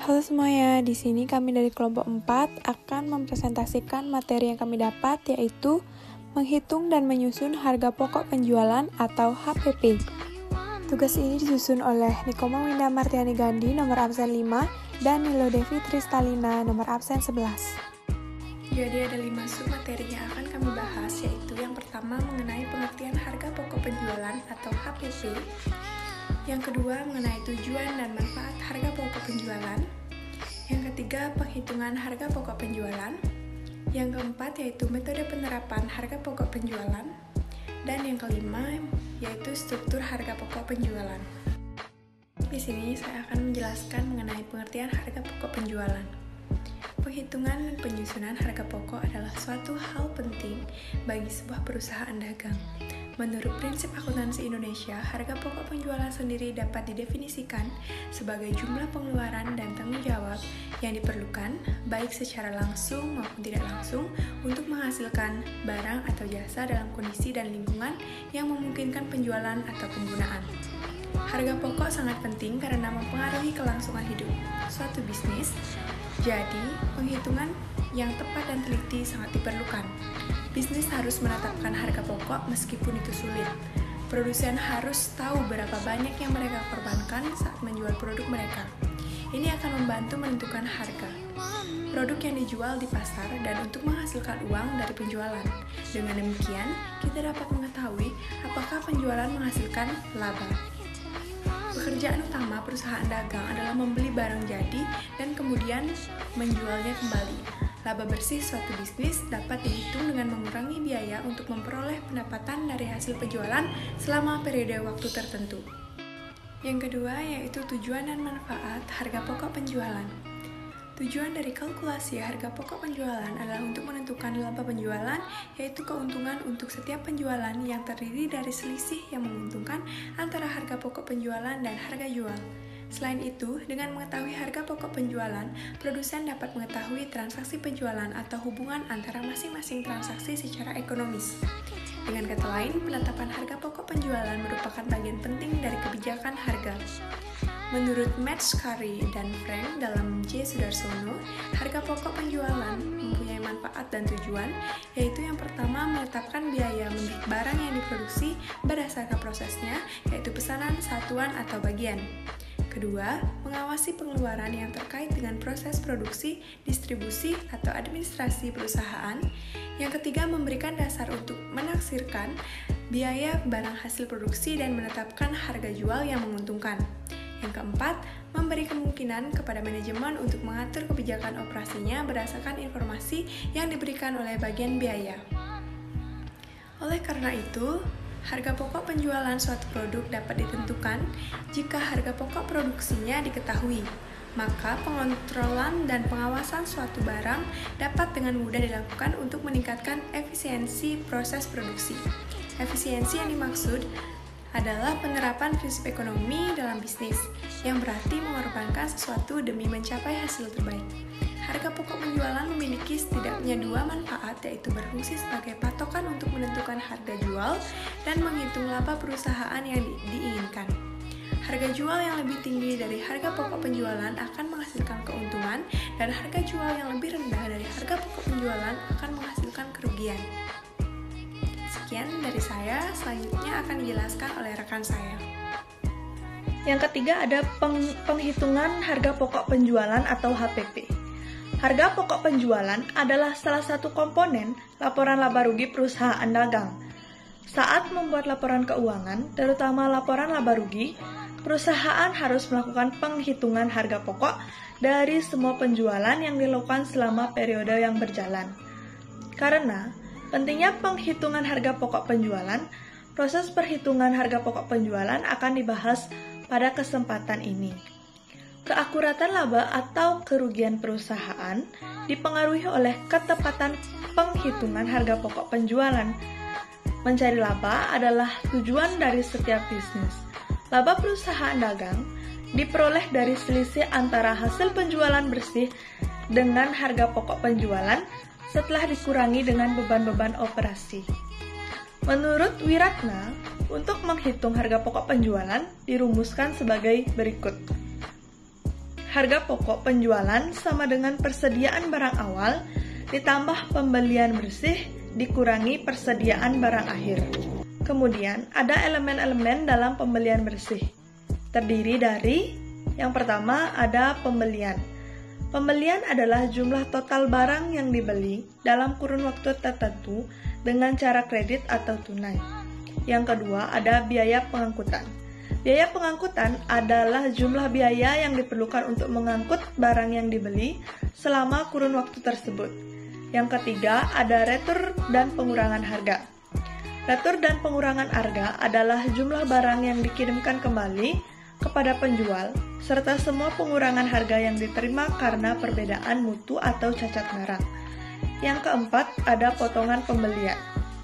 Halo semuanya, di sini kami dari kelompok 4 akan mempresentasikan materi yang kami dapat, yaitu menghitung dan menyusun harga pokok penjualan atau HPP. Tugas ini disusun oleh Nikoma Winda Martiani Gandhi nomor absen 5 dan Nilo Devi Tristalina nomor absen 11. Jadi ada 5 sub materi yang akan kami bahas, yaitu yang pertama mengenai pengertian harga pokok penjualan atau HPP. Yang kedua mengenai tujuan dan manfaat harga pokok penjualan. Yang ketiga penghitungan harga pokok penjualan. Yang keempat yaitu metode penerapan harga pokok penjualan. Dan yang kelima yaitu struktur harga pokok penjualan. Di sini saya akan menjelaskan mengenai pengertian harga pokok penjualan. Penghitungan dan penyusunan harga pokok adalah suatu hal penting bagi sebuah perusahaan dagang. Menurut prinsip akuntansi Indonesia, harga pokok penjualan sendiri dapat didefinisikan sebagai jumlah pengeluaran dan tanggung jawab yang diperlukan, baik secara langsung maupun tidak langsung, untuk menghasilkan barang atau jasa dalam kondisi dan lingkungan yang memungkinkan penjualan atau penggunaan. Harga pokok sangat penting karena mempengaruhi kelangsungan hidup suatu bisnis, jadi penghitungan yang tepat dan teliti sangat diperlukan. Bisnis harus menetapkan harga pokok meskipun itu sulit. Produsen harus tahu berapa banyak yang mereka korbankan saat menjual produk mereka. Ini akan membantu menentukan harga produk yang dijual di pasar dan untuk menghasilkan uang dari penjualan. Dengan demikian, kita dapat mengetahui apakah penjualan menghasilkan laba. Pekerjaan utama perusahaan dagang adalah membeli barang jadi dan kemudian menjualnya kembali. Laba bersih suatu bisnis dapat dihitung dengan mengurangi biaya untuk memperoleh pendapatan dari hasil penjualan selama periode waktu tertentu. Yang kedua yaitu tujuan dan manfaat harga pokok penjualan. Tujuan dari kalkulasi harga pokok penjualan adalah untuk menentukan laba penjualan, yaitu keuntungan untuk setiap penjualan yang terdiri dari selisih yang menguntungkan antara harga pokok penjualan dan harga jual. Selain itu, dengan mengetahui harga pokok penjualan, produsen dapat mengetahui transaksi penjualan atau hubungan antara masing-masing transaksi secara ekonomis. Dengan kata lain, penetapan harga pokok penjualan merupakan bagian penting dari kebijakan harga. Menurut Matt Scary dan Frank dalam J. Sudarsono, harga pokok penjualan mempunyai manfaat dan tujuan, yaitu yang pertama menetapkan biaya menurut barang yang diproduksi berdasarkan prosesnya, yaitu pesanan, satuan, atau bagian. Kedua, mengawasi pengeluaran yang terkait dengan proses produksi, distribusi, atau administrasi perusahaan. Yang ketiga, memberikan dasar untuk menaksirkan biaya barang hasil produksi dan menetapkan harga jual yang menguntungkan. Yang keempat, memberi kemungkinan kepada manajemen untuk mengatur kebijakan operasinya berdasarkan informasi yang diberikan oleh bagian biaya. Oleh karena itu, harga pokok penjualan suatu produk dapat ditentukan jika harga pokok produksinya diketahui. Maka pengontrolan dan pengawasan suatu barang dapat dengan mudah dilakukan untuk meningkatkan efisiensi proses produksi. Efisiensi yang dimaksud adalah penerapan prinsip ekonomi dalam bisnis, yang berarti mengorbankan sesuatu demi mencapai hasil terbaik. Harga pokok penjualan memiliki setidaknya dua manfaat, yaitu berfungsi sebagai patokan untuk menentukan harga jual dan menghitung laba perusahaan yang diinginkan. Harga jual yang lebih tinggi dari harga pokok penjualan akan menghasilkan keuntungan, dan harga jual yang lebih rendah dari harga pokok penjualan akan menghasilkan kerugian. Sekian dari saya, selanjutnya akan dijelaskan oleh rekan saya. Yang ketiga ada penghitungan harga pokok penjualan atau HPP. Harga pokok penjualan adalah salah satu komponen laporan laba rugi perusahaan dagang. Saat membuat laporan keuangan, terutama laporan laba rugi, perusahaan harus melakukan penghitungan harga pokok dari semua penjualan yang dilakukan selama periode yang berjalan. Karena pentingnya penghitungan harga pokok penjualan, proses perhitungan harga pokok penjualan akan dibahas pada kesempatan ini. Keakuratan laba atau kerugian perusahaan dipengaruhi oleh ketepatan penghitungan harga pokok penjualan. Mencari laba adalah tujuan dari setiap bisnis. Laba perusahaan dagang diperoleh dari selisih antara hasil penjualan bersih dengan harga pokok penjualan setelah dikurangi dengan beban-beban operasi. Menurut Wiratna, untuk menghitung harga pokok penjualan dirumuskan sebagai berikut. harga pokok penjualan sama dengan persediaan barang awal ditambah pembelian bersih dikurangi persediaan barang akhir. Kemudian ada elemen-elemen dalam pembelian bersih. Terdiri dari yang pertama ada pembelian. Pembelian adalah jumlah total barang yang dibeli dalam kurun waktu tertentu dengan cara kredit atau tunai. Yang kedua ada biaya pengangkutan. Biaya pengangkutan adalah jumlah biaya yang diperlukan untuk mengangkut barang yang dibeli selama kurun waktu tersebut. Yang ketiga ada retur dan pengurangan harga. Retur dan pengurangan harga adalah jumlah barang yang dikirimkan kembali kepada penjual, serta semua pengurangan harga yang diterima karena perbedaan mutu atau cacat barang. Yang keempat ada potongan pembelian.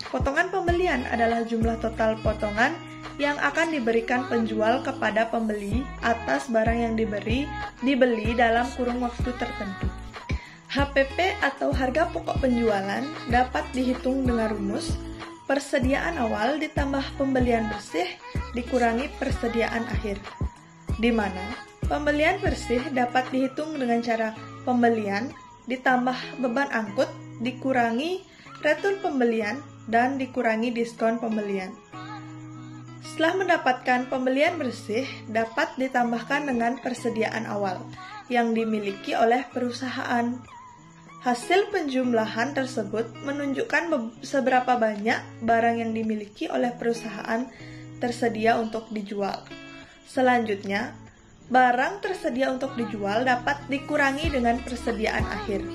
Potongan pembelian adalah jumlah total potongan yang akan diberikan penjual kepada pembeli atas barang yang dibeli dalam kurun waktu tertentu. HPP atau harga pokok penjualan dapat dihitung dengan rumus persediaan awal ditambah pembelian bersih dikurangi persediaan akhir, di mana pembelian bersih dapat dihitung dengan cara pembelian ditambah beban angkut dikurangi retur pembelian dan dikurangi diskon pembelian. Setelah mendapatkan pembelian bersih dapat ditambahkan dengan persediaan awal yang dimiliki oleh perusahaan. Hasil penjumlahan tersebut menunjukkan seberapa banyak barang yang dimiliki oleh perusahaan tersedia untuk dijual. Selanjutnya, barang tersedia untuk dijual dapat dikurangi dengan persediaan akhir.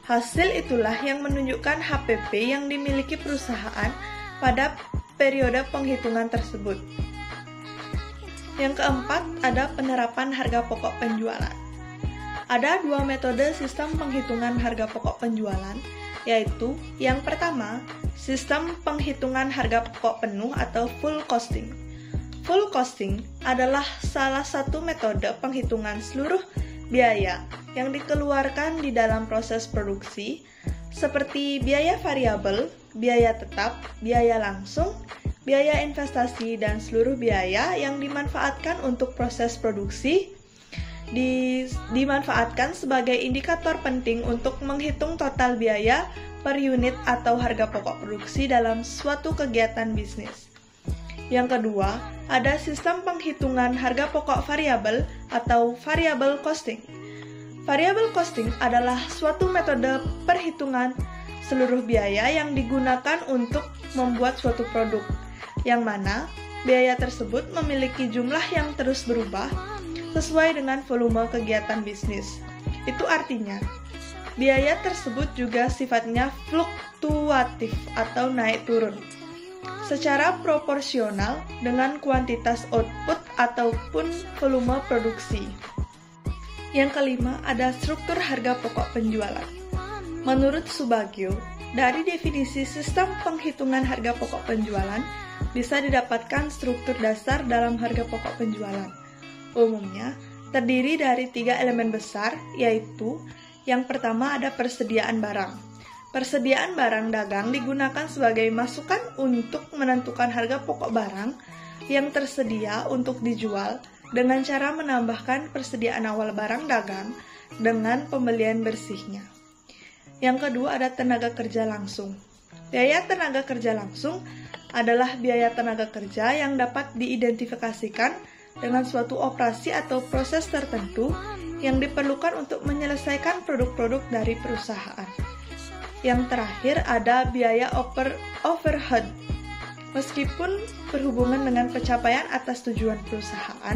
Hasil itulah yang menunjukkan HPP yang dimiliki perusahaan pada periode penghitungan tersebut. Yang keempat, ada penerapan harga pokok penjualan. Ada dua metode sistem penghitungan harga pokok penjualan, yaitu yang pertama, sistem penghitungan harga pokok penuh atau full costing. Full costing adalah salah satu metode penghitungan seluruh biaya yang dikeluarkan di dalam proses produksi, seperti biaya variabel, biaya tetap, biaya langsung, biaya investasi, dan seluruh biaya yang dimanfaatkan untuk proses produksi dimanfaatkan sebagai indikator penting untuk menghitung total biaya per unit atau harga pokok produksi dalam suatu kegiatan bisnis. Yang kedua, ada sistem penghitungan harga pokok variabel atau variable costing. Variable costing adalah suatu metode perhitungan seluruh biaya yang digunakan untuk membuat suatu produk, yang mana biaya tersebut memiliki jumlah yang terus berubah sesuai dengan volume kegiatan bisnis. Itu artinya, biaya tersebut juga sifatnya fluktuatif atau naik turun, secara proporsional dengan kuantitas output ataupun volume produksi. Yang kelima, ada struktur harga pokok penjualan. Menurut Subagio, dari definisi sistem penghitungan harga pokok penjualan, bisa didapatkan struktur dasar dalam harga pokok penjualan. Umumnya, terdiri dari 3 elemen besar, yaitu yang pertama ada persediaan barang. Persediaan barang dagang digunakan sebagai masukan untuk menentukan harga pokok barang yang tersedia untuk dijual dengan cara menambahkan persediaan awal barang dagang dengan pembelian bersihnya. Yang kedua ada tenaga kerja langsung. Biaya tenaga kerja langsung adalah biaya tenaga kerja yang dapat diidentifikasikan dengan suatu operasi atau proses tertentu yang diperlukan untuk menyelesaikan produk-produk dari perusahaan. Yang terakhir ada biaya overhead. Meskipun berhubungan dengan pencapaian atas tujuan perusahaan,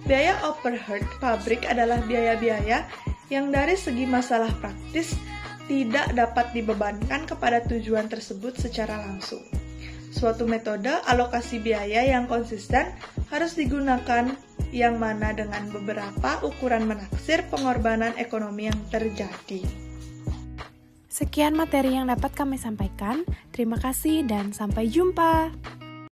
biaya overhead pabrik adalah biaya-biaya yang dari segi masalah praktis tidak dapat dibebankan kepada tujuan tersebut secara langsung. Suatu metode alokasi biaya yang konsisten harus digunakan, yang mana dengan beberapa ukuran menaksir pengorbanan ekonomi yang terjadi. Sekian materi yang dapat kami sampaikan. Terima kasih dan sampai jumpa.